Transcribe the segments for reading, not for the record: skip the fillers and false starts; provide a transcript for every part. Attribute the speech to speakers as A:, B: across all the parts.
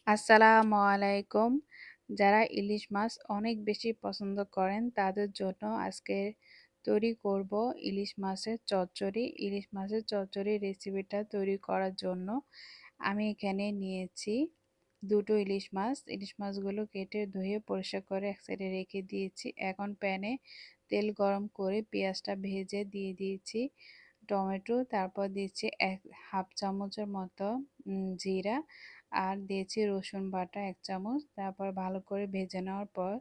A: আসসালামু আলাইকুম। যারা ইলিশ মাছ অনেক বেশি পছন্দ করেন তাদের জন্য আজকে তৈরি করব ইলিশ মাছের চচ্চড়ি। ইলিশ মাছের চচ্চড়ি রেসিপিটা তৈরি করার জন্য আমি এখানে নিয়েছি দুটো ইলিশ মাছ। ইলিশ মাছগুলো কেটে ধুয়ে পরিষ্কার করে এক সাইডে রেখে দিয়েছি। এখন প্যানে তেল গরম করে পেঁয়াজটা ভেজে দিয়ে দিয়েছি টমেটো, তারপর দিয়েছি হাফ চামচের মতো জিরা, আর দিয়েছি রসুন বাটা 1 চামচ। তারপর ভালো করে ভেজে নেওয়ার পর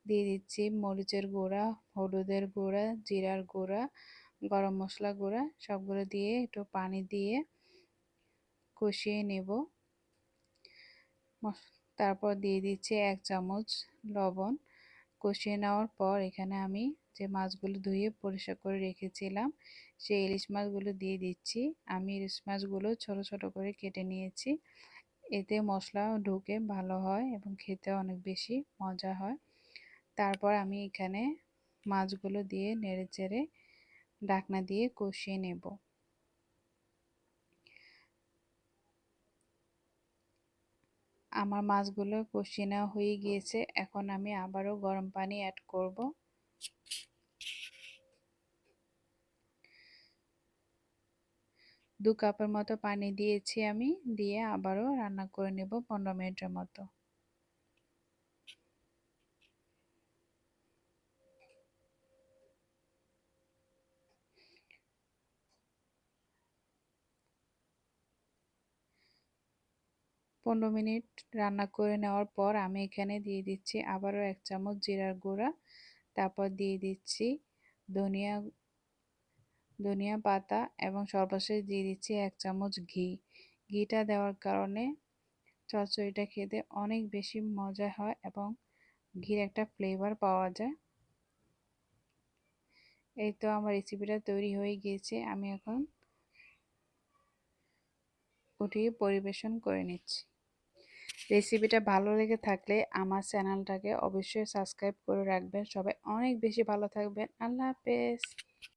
A: দিয়ে দিচ্ছি মরিচের গুঁড়া, হলুদের গুঁড়া, জিরার গুঁড়া, গরম মশলা গুঁড়া, সবগুলো দিয়ে একটু পানি দিয়ে কষিয়ে নেব। তারপর দিয়ে দিচ্ছি 1 চামচ লবণ। কষিয়ে নেওয়ার পর এখানে আমি যে মাছগুলো ধুয়ে পরিষ্কার করে রেখেছিলাম সেই ইলিশ মাছগুলো দিয়ে দিচ্ছি। আমি ইলিশ মাছগুলো ছোট ছোট করে কেটে নিয়েছি। এতে মশলা ঢুকে ভালো হয় এবং খেতে অনেক বেশি মজা হয়। তারপর আমি এখানে মাছগুলো দিয়ে নেড়েচেড়ে ঢাকনা দিয়ে কষিয়ে নেব। আমার মাছগুলো কষিয়ে নেওয়া হয়ে গিয়েছে। এখন আমি আবারও গরম পানি অ্যাড করব। 2 কাপের মতো পানি দিয়েছি আমি, দিয়ে আবারও রান্না করে নেব 15 মিনিটের মতো। 15 মিনিট রান্না করে নেওয়ার পর আমি এখানে দিয়ে দিচ্ছি আবারও 1 চামচ জিরার গুঁড়া, তারপর দিয়ে দিচ্ছি ধনিয়া ধনিয়া পাতা এবং সর্বশেষ দিয়ে দিচ্ছি 1 চামচ ঘি। ঘিটা দেওয়ার কারণে চচ্চড়িটা খেতে অনেক বেশি মজা হয় এবং ঘির একটা ফ্লেভার পাওয়া যায়। এই তো আমার রেসিপিটা তৈরি হয়ে গিয়েছে। আমি এখন উঠিয়ে পরিবেশন করে নিচ্ছি। রেসিপিটা ভালো লেগে থাকলে আমার চ্যানেলটাকে অবশ্যই সাবস্ক্রাইব করে রাখবেন। সবাই অনেক বেশি ভালো থাকবেন। আল্লাহ হাফেজ।